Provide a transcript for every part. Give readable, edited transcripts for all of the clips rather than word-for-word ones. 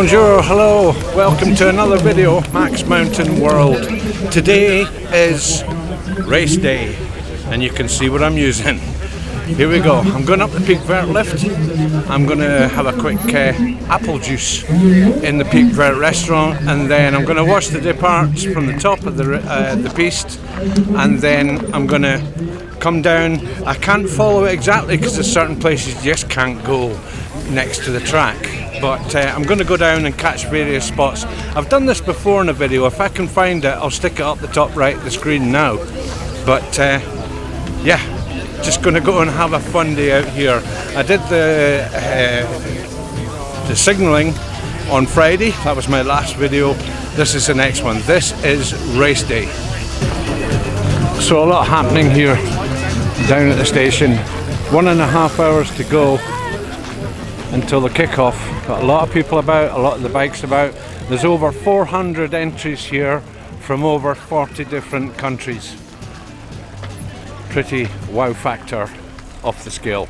Bonjour, hello, welcome to another video, Max Mountain World. Today is race day and you can see what I'm using. Here we go, I'm going up the Peak Vert lift. I'm going to have a quick apple juice in the Peak Vert restaurant, and then I'm going to watch the departs from the top of the piste, and then I'm going to come down. I can't follow it exactly because there's certain places you just can't go next to the track, but I'm going to go down and catch various spots. I've done this before in a video. If I can find it, I'll stick it up the top right of the screen now. But yeah, just going to go and have a fun day out here. I did the signalling on Friday. That was my last video. This is the next one. This is race day. So a lot happening here down at the station. 1.5 hours to go until the kickoff. Got a lot of people about, a lot of the bikes about. There's over 400 entries here from over 40 different countries. Pretty wow factor off the scale.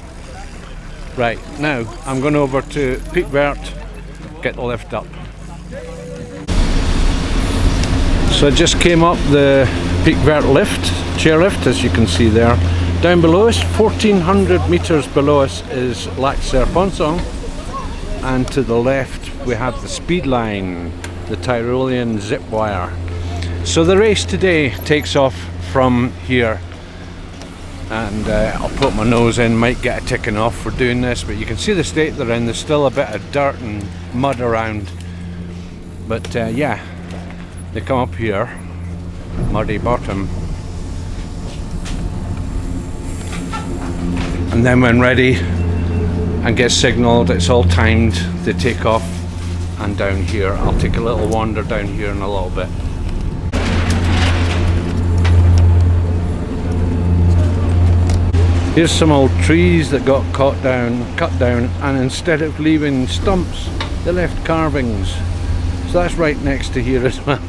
Right, now I'm going over to Peak Vert, get the lift up. So I just came up the Peak Vert lift, chairlift, as you can see there. Down below us, 1400 meters below us, is Les-Orres, and to the left we have the speed line, the Tyrolean zip wire. So the race today takes off from here, and I'll put my nose in, might get a ticking off for doing this, but you can see the state they're in. There's still a bit of dirt and mud around, but yeah, they come up here, muddy bottom, and then when ready and get signalled, it's all timed, they take off. And down here, I'll take a little wander down here in a little bit. Here's some old trees that got cut down, and instead of leaving stumps, they left carvings. So that's right next to here as well,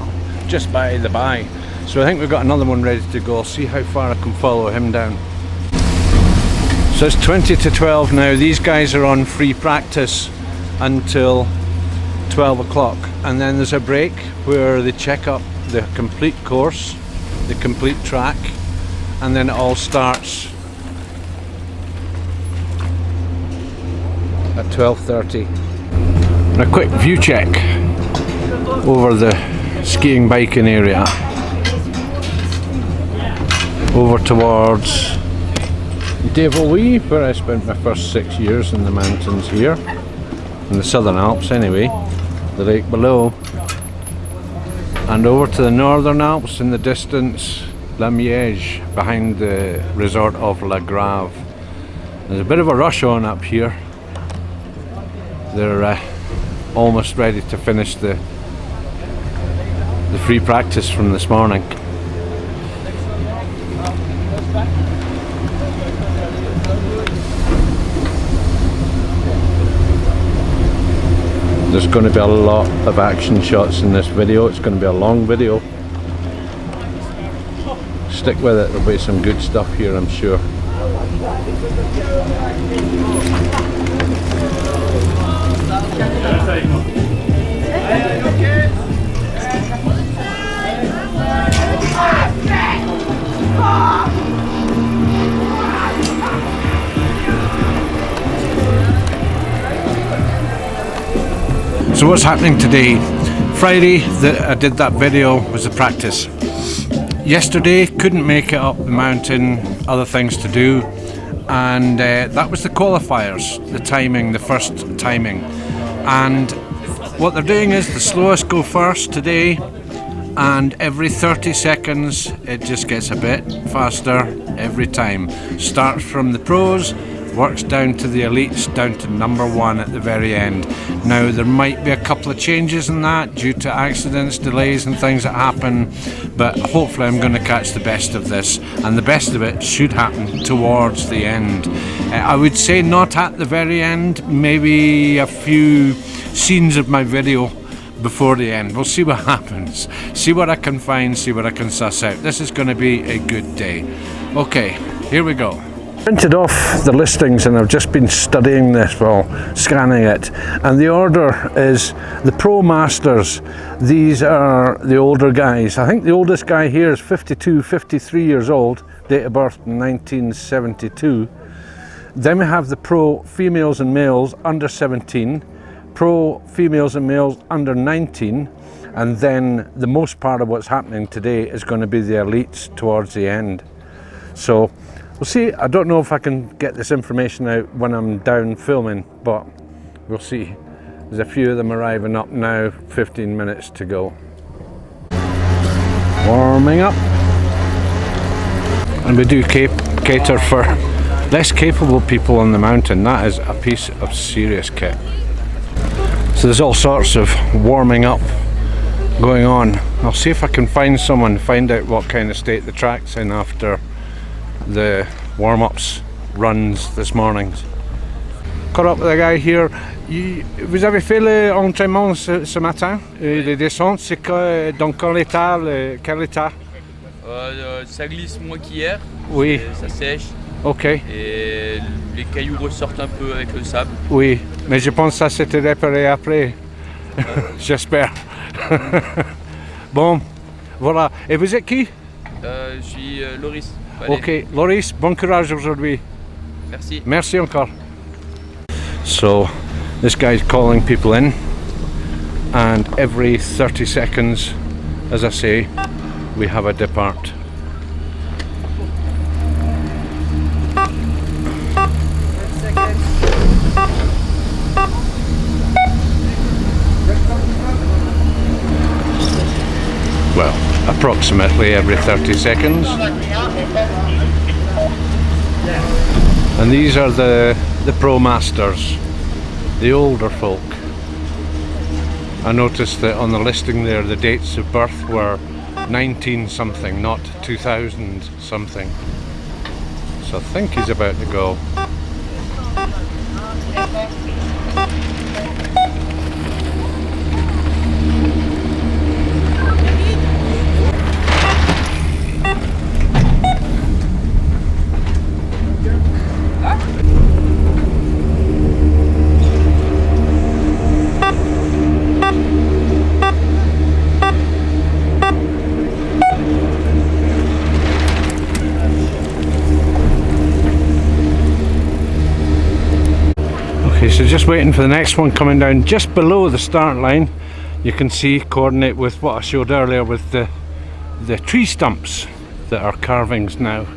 just by the by. So I think we've got another one ready to go. I'll see how far I can follow him down. So it's 20 to 12 now. These guys are on free practice until 12 o'clock, and then there's a break where they check up the complete course, the complete track, and then it all starts at 12:30. A quick view check over the skiing biking area, over towards Devilly, where I spent my first 6 years in the mountains here, in the Southern Alps anyway, the lake below, and over to the Northern Alps in the distance, La Miège, behind the resort of La Grave. There's a bit of a rush on up here. They're almost ready to finish the free practice from this morning. There's going to be a lot of action shots in this video. It's going to be a long video. Stick with it, there'll be some good stuff here, I'm sure. So what's happening today? Friday that I did that video was the practice. Yesterday couldn't make it up the mountain, other things to do, and that was the qualifiers, the timing, the first timing. And what they're doing is the slowest go first today, and every 30 seconds it just gets a bit faster every time. Starts from the pros, works down to the elites, down to number one at the very end. Now there might be a couple of changes in that due to accidents, delays and things that happen, but hopefully I'm going to catch the best of this, and the best of it should happen towards the end. I would say not at the very end, maybe a few scenes of my video before the end. We'll see what happens, see what I can find, see what I can suss out. This is going to be a good day. Okay, here we go. Printed off the listings and I've just been studying this, well, scanning it, and the order is the Pro Masters. These are the older guys. I think the oldest guy here is 52, 53 years old, date of birth 1972. Then we have the Pro females and males under 17, Pro females and males under 19, and then the most part of what's happening today is going to be the elites towards the end. So we'll see. I don't know if I can get this information out when I'm down filming, but we'll see. There's a few of them arriving up now, 15 minutes to go. Warming up. And we do cater for less capable people on the mountain. That is a piece of serious kit. So there's all sorts of warming up going on. I'll see if I can find someone, find out what kind of state the track's in after the warm-ups runs this morning. Caught up with a guy here. Vous avez fait l'entraînement ce matin, les descentes, c'est dans quel état, quel état? Ça glisse moins qu'hier, oui. Ça sèche. Ok. Et les cailloux ressortent un peu avec le sable. Oui, mais je pense que ça s'était réparé après. J'espère. Bon, voilà. Et vous êtes qui? Je suis Loris. Ok, Loris, bon courage aujourd'hui. Merci. Merci encore. So, this guy's calling people in, and every 30 seconds, as I say, we have a depart. Well, approximately every 30 seconds. And these are the Pro Masters, the older folk. I noticed that on the listing there the dates of birth were 19 something, not 2000 something. So I think he's about to go. So just waiting for the next one coming down just below the start line. You can see, coordinate with what I showed earlier with the tree stumps that are carvings now.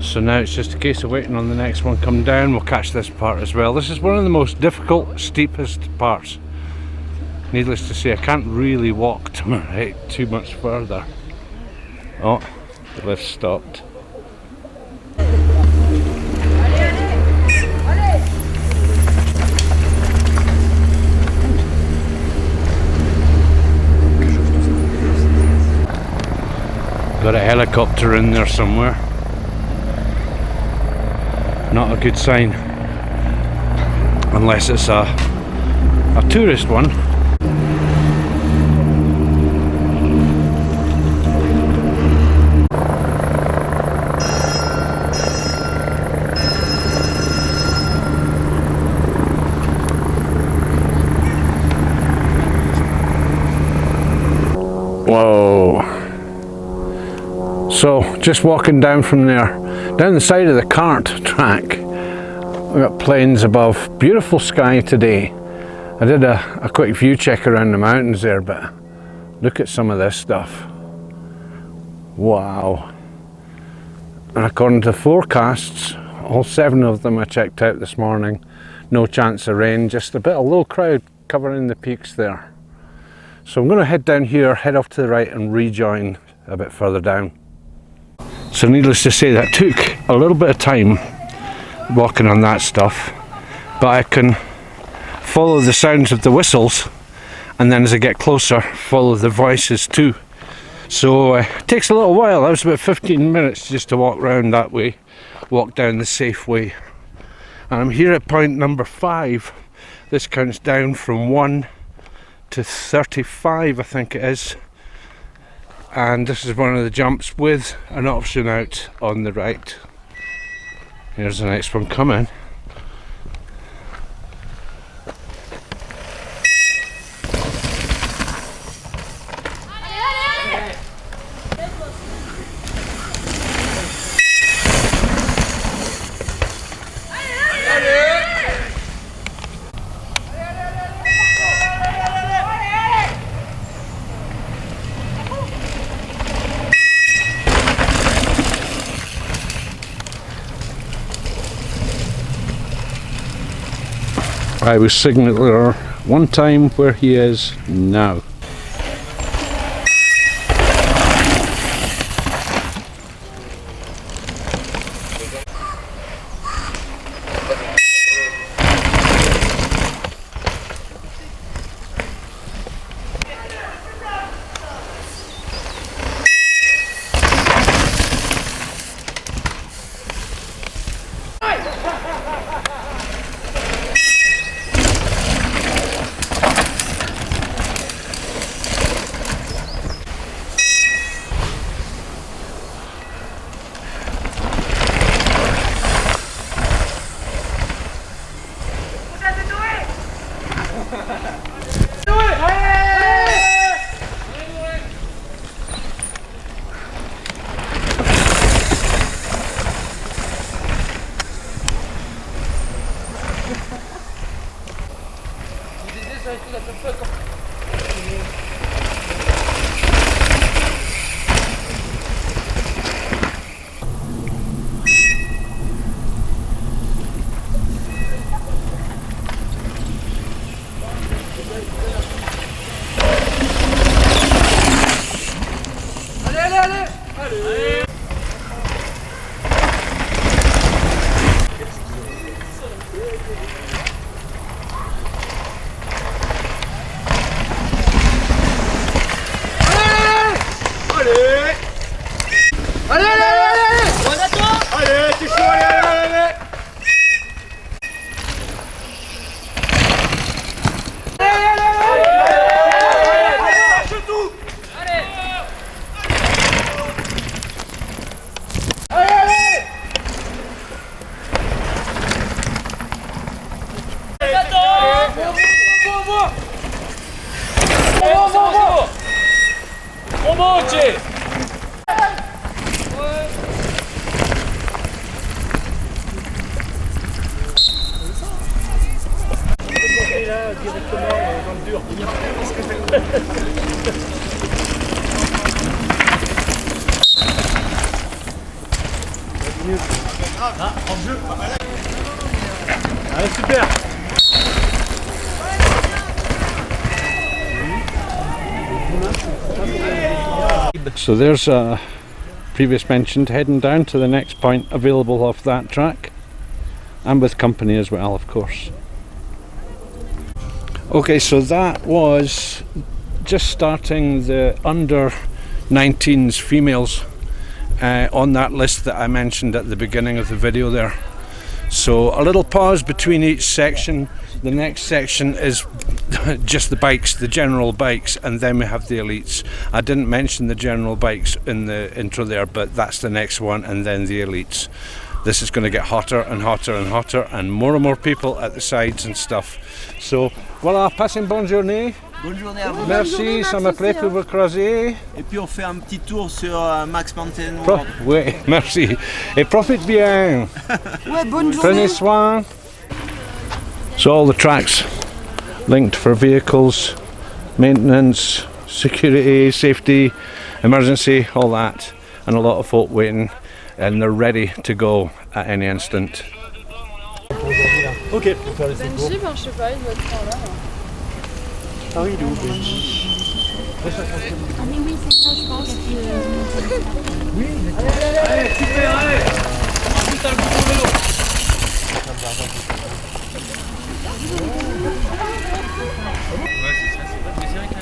So now it's just a case of waiting on the next one coming down. We'll catch this part as well. This is one of the most difficult, steepest parts. Needless to say, I can't really walk to my right too much further. Oh, the lift stopped. Got a helicopter in there somewhere. Not a good sign. Unless it's a tourist one. Whoa. So just walking down from there, down the side of the cart track, we've got plains above, beautiful sky today. I did a quick view check around the mountains there, but look at some of this stuff. Wow. And according to forecasts, all 7 of them I checked out this morning, no chance of rain, just a bit of low crowd covering the peaks there. So I'm going to head down here, head off to the right and rejoin a bit further down. So needless to say, that took a little bit of time walking on that stuff, but I can follow the sounds of the whistles, and then as I get closer, follow the voices too. So it takes a little while. That was about 15 minutes just to walk round that way, walk down the safe way. And I'm here at point number 5. This counts down from 1 to 35, I think it is. And this is one of the jumps with an option out on the right. Here's the next one coming. I was signaler one time where he is now. Allez, super. So there's previous mentioned heading down to the next point available off that track, and with company as well, of course. Okay, so that was just starting the under 19s females on that list that I mentioned at the beginning of the video there. So a little pause between each section. The next section is just the bikes, the general bikes, and then we have the elites. I didn't mention the general bikes in the intro there, but that's the next one, and then the elites. This is going to get hotter and hotter and hotter, and more people at the sides and stuff. So voilà, passez une bonne journée. Bonne journée à vous. Merci, ça m'a plu pour vous croiser. Et puis on fait un petit tour sur MaxMountainWorld. Oui, merci. Et profite bien. Ouais, bonne journée. Prenez soin. So all the tracks linked for vehicles, maintenance, security, safety, emergency, all that, and a lot of folk waiting, and they're ready to go at any instant. Ok, pour faire les secours. Benji, ben je sais pas, il doit être par là. Ah oui, il est où Benji? Ah mais oui, c'est ça, je pense que... Oui, Allez, super, allez. Ensuite, t'as le bouton vélo. Ouais, c'est ça, c'est pas. Mais c'est vrai que là,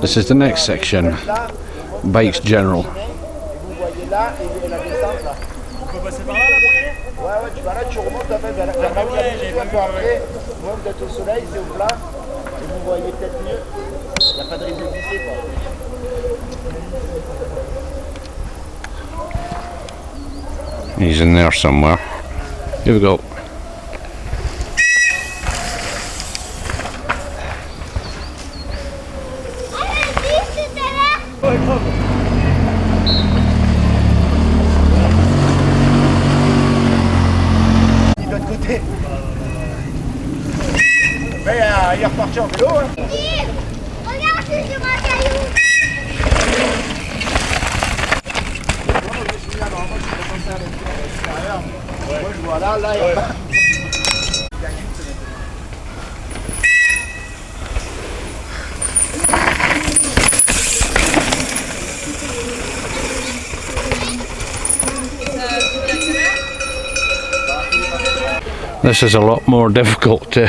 This is the next section, bikes general. là et la descente là. On peut passer par là pour y aller? Ouais, tu vas là, tu remontes un peu vers là où il y a un peu après. Moi, vous êtes au soleil, c'est au plat. Et vous voyez peut-être mieux. Il n'y a pas de rigidité quoi. He's in there somewhere. Here we go. De l'autre côté. Mais il est reparti en vélo. Hein. Regarde, c'est sur un caillou. Moi je vois là, il y a pas. This is a lot more difficult to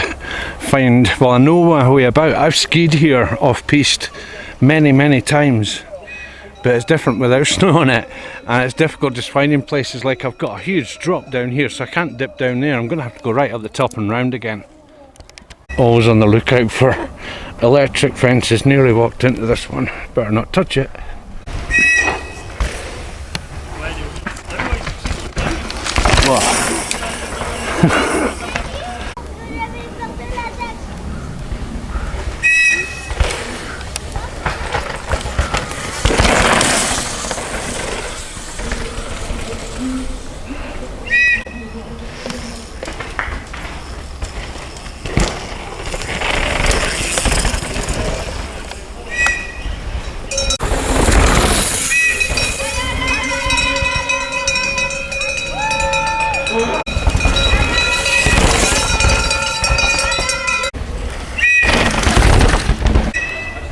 find. Well, I know my way about. I've skied here off-piste many times, but it's different without snow on it, and it's difficult just finding places. Like I've got a huge drop down here, so I can't dip down there. I'm going to have to go right up the top and round again. Always on the lookout for electric fences. Nearly walked into this one. Better not touch it.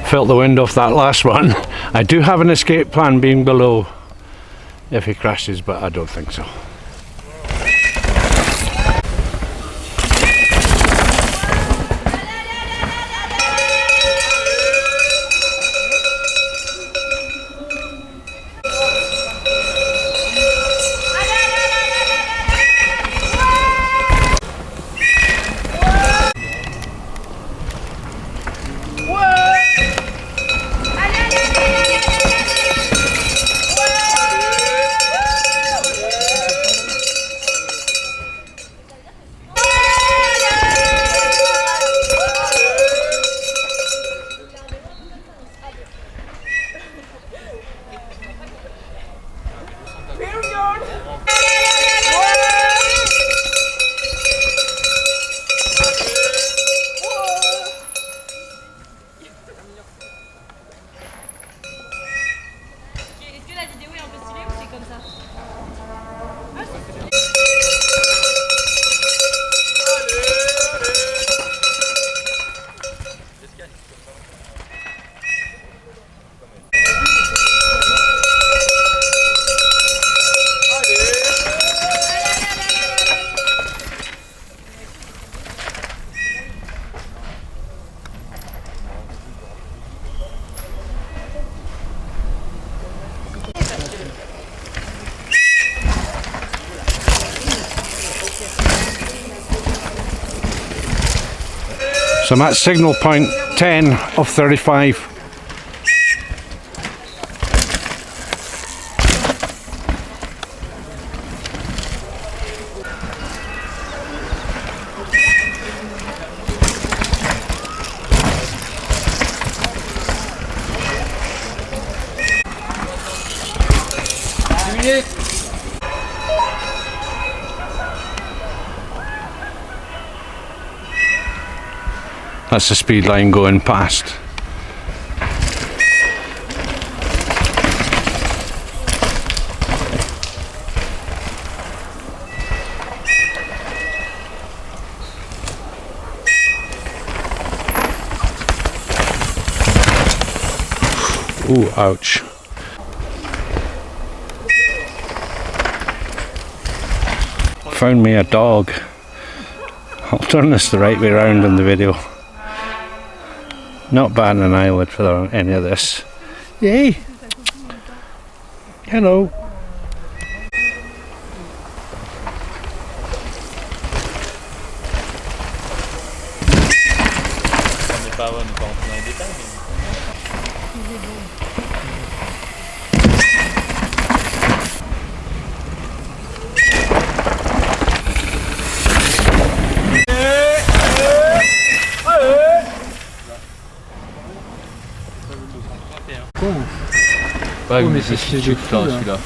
Felt the wind off that last one. I do have an escape plan being below if he crashes, but I don't think so. So I'm at signal point 10 of 35. That's the speed line going past. Ooh, ouch. Found me a dog. I'll turn this the right way around in the video. Not batting an eyelid for any of this. Yay! Hello. pas rentrer dans les détails. Ouais, mais c'est celui-là.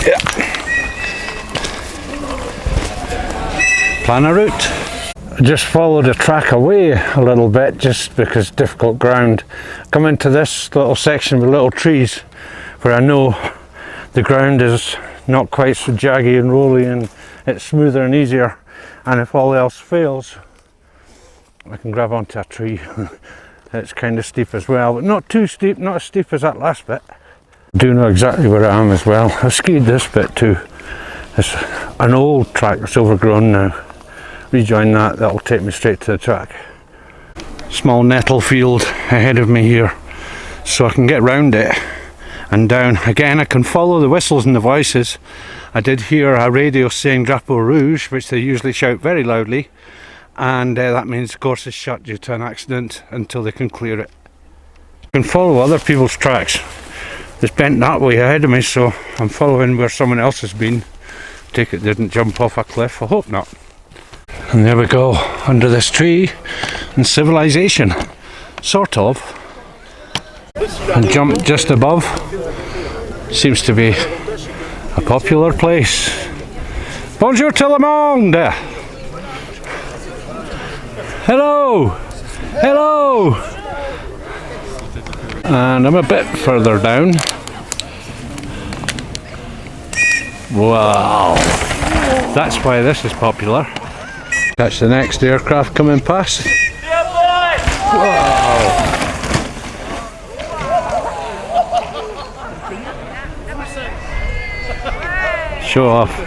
Yeah. Plan a route. I just followed a track away a little bit just because difficult ground. Come into this little section with little trees where I know the ground is not quite so jaggy and rolly and it's smoother and easier, and if all else fails I can grab onto a tree. It's kind of steep as well, but not too steep, not as steep as that last bit. I do know exactly where I am as well. I've skied this bit too. It's an old track that's overgrown now. Rejoin that, that'll take me straight to the track. Small nettle field ahead of me here, so I can get round it and down. Again, I can follow the whistles and the voices. I did hear a radio saying Drapeau Rouge, which they usually shout very loudly, and that means the course is shut due to an accident until they can clear it. I can follow other people's tracks. It's bent that way ahead of me, so I'm following where someone else has been. Take it didn't jump off a cliff, I hope not. And there we go, under this tree, and civilization, sort of. And jump just above seems to be a popular place. Bonjour tout le monde! Hello! Hello! And I'm a bit further down. Wow! That's why this is popular. Catch the next aircraft coming past. Wow! Show off.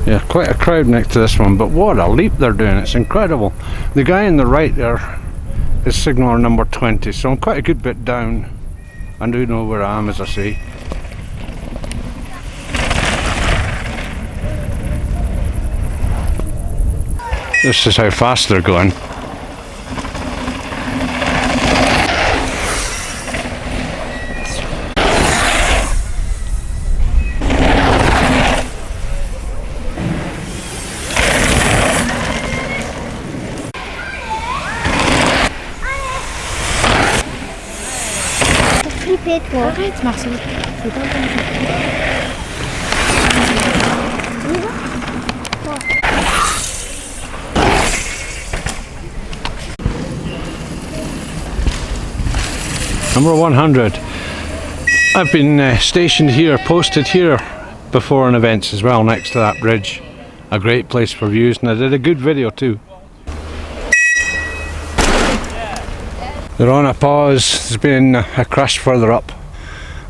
Yeah, quite a crowd next to this one, but what a leap they're doing, it's incredible. The guy on the right there is signaller number 20, so I'm quite a good bit down. I do know where I am, as I say. This is how fast they're going. Arrête Marcel, c'est pas comme Number 100. I've been stationed here, posted here before on events as well, next to that bridge. A great place for views, and I did a good video too. They're on a pause. There's been a crash further up.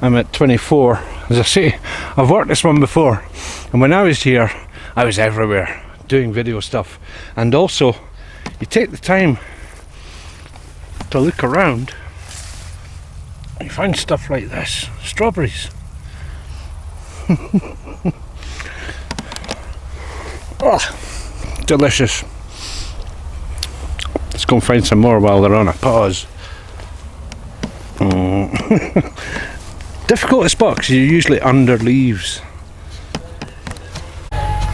I'm at 24. As I say, I've worked this one before, and when I was here I was everywhere doing video stuff. And also, you take the time to look around, you find stuff like this. Strawberries. Oh, delicious. Let's go and find some more while they're on a pause. Difficult to spot because you're usually under leaves.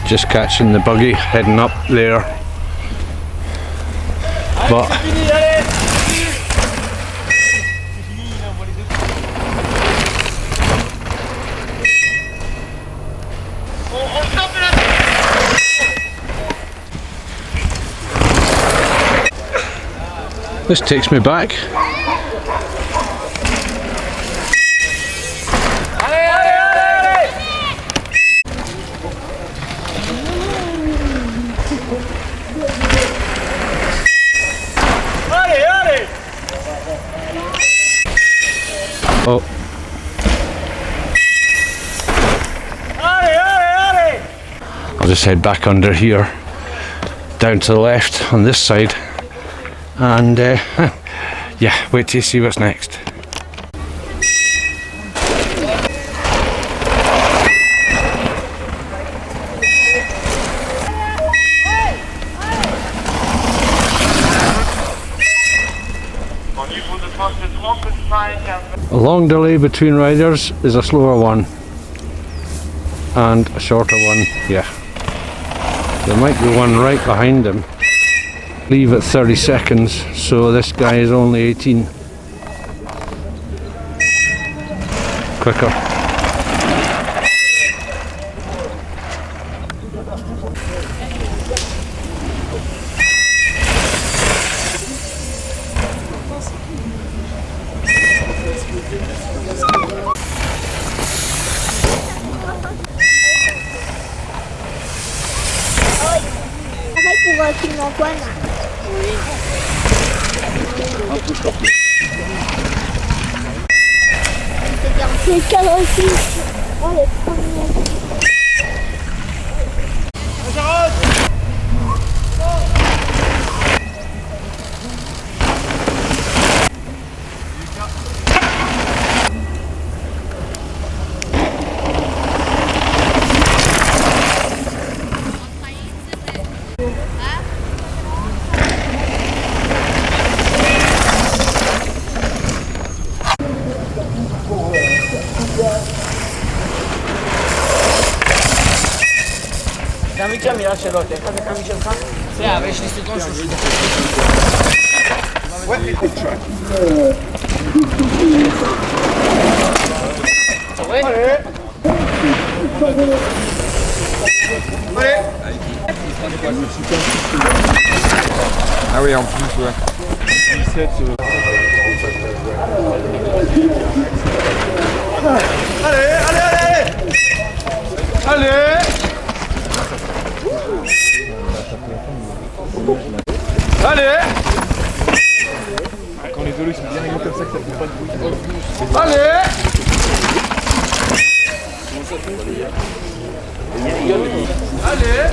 Just catching the buggy heading up there. But this takes me back Oh. I'll just head back under here, down to the left on this side, and yeah, wait till you see what's next. A long delay between riders is a slower one, and a shorter one, yeah. There might be one right behind him. Leave at 30 seconds, so this guy is only 18. Quicker. Pour King Antoine. C'est bien. C'est aussi. Oh, les premiers. Camicia mi lascia l'otto, casa camicia fa? Sì, avessi sto conosciuto. Ah oui, en plus, ouais. 17, Allez, allez, allez! Allez! Allez! Quand les vélos sont bien réglés comme ça, que ça fait pas de bruit. Allez! Allez!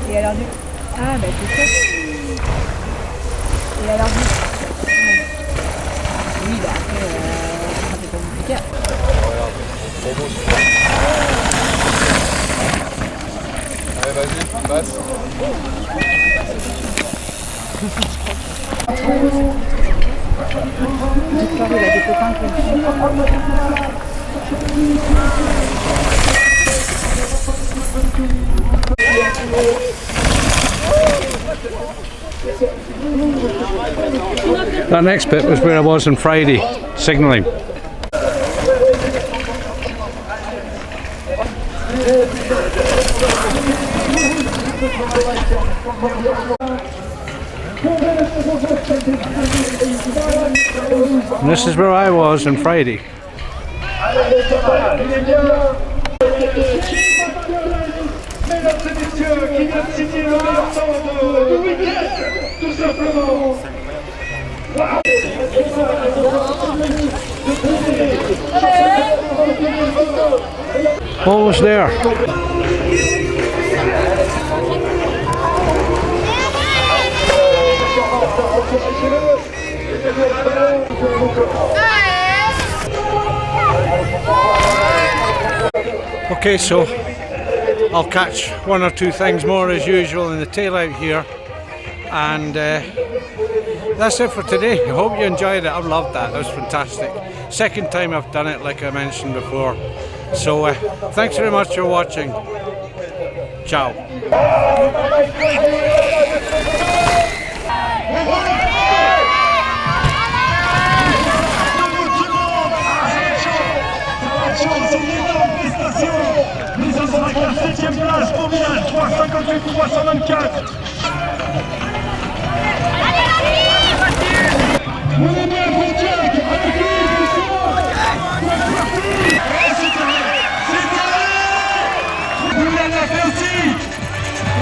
Et alors du... Ah bah c'est ça. Et alors du... Oui bah après c'est pas compliqué. Allez, vas-y, passe. Il a des copains qui That next bit was where I was on Friday, signalling. And this is where I was on Friday. Mesdames et messieurs, qui vient de signer le meilleur temps de week-end, tout simplement. Almost there. Okay, so I'll catch one or two things more as usual in the tail out here, and that's it for today. I hope you enjoyed it. I've loved that. That was fantastic. Second time I've done it, like I mentioned before. So thanks very much for watching. Ciao. C'est une énorme prestation. 324. On est bien pour Jack avec lui. Vous l'avez fait aussi.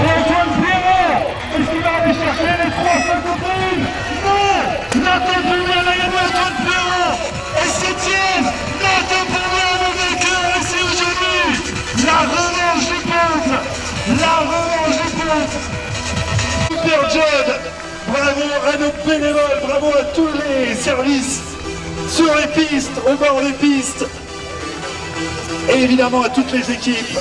Et Antoine Pierrot, est-ce qu'il va aller chercher les 351? Non. Nathan Poulin a gagné. Antoine Pierrot est 7ème. Nathan Poulin, le vainqueur ici aujourd'hui. La revanche du peuple. La revanche du peuple. Super John. Bravo à nos bénévoles, bravo à tous les services sur les pistes, au bord des pistes, et évidemment à toutes les équipes.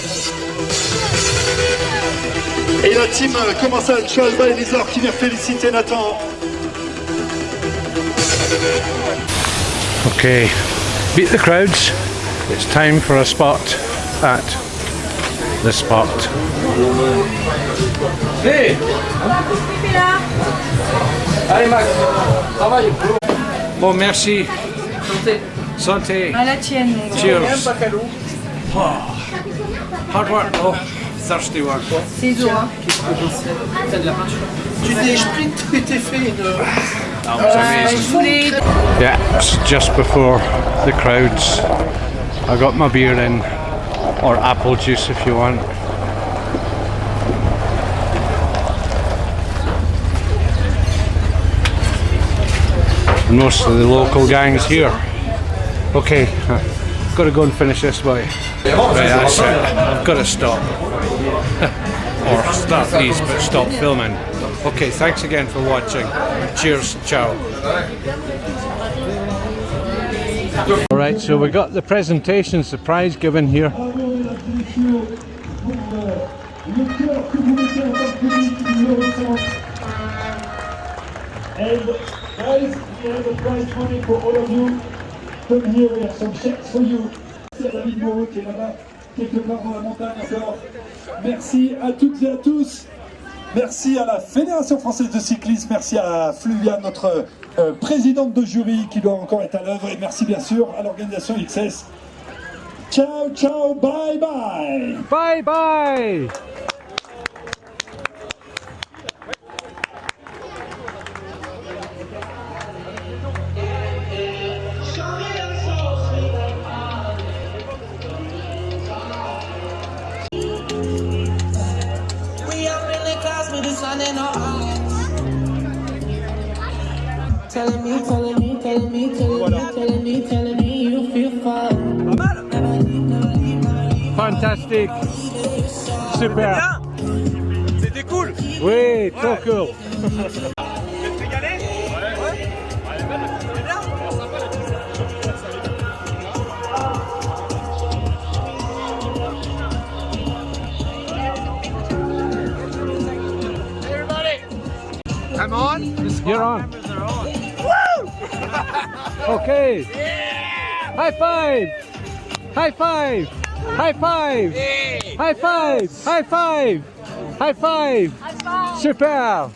Et la team commence à Charles et Les-Orres qui vient féliciter Nathan. Okay, beat the crowds. It's time for a spot at the spot. Hey. Allez Max, travaille. Bon, merci. Santé. Santé. À la tienne. Cheers. Oh, hard work though. Thirsty work. C'est dur, hein. Tu t'es sprint, tu t'es fait une... That was amazing. Yeah, it's just before the crowds. I got my beer in, or apple juice if you want. And most of the local gangs here. Okay, got to go and finish this way. Right, that's it. I've got to stop. Or start these, but stop filming. Okay, thanks again for watching. Cheers, ciao. Alright, so we got the presentation surprise given here. And guys, we have a prize money for all of you. Come here, we have some checks for you. Merci à David Moreau qui est là-bas, quelque part dans la montagne encore. Merci à toutes et à tous. Merci à la Fédération Française de Cyclisme. Merci à Fluviane, notre présidente de jury qui doit encore être à l'œuvre. Et merci bien sûr à l'organisation IXS. Ciao, ciao, bye bye. Bye bye. Telling me you feel fine. Fantastique. Super. C'était cool. Oui, trop cool. Tu vas te régaler? Ouais. I'm on? You're on. Woo! Okay. Yeah! High five! High five! High five! Hey! High five! High five! High five! Super!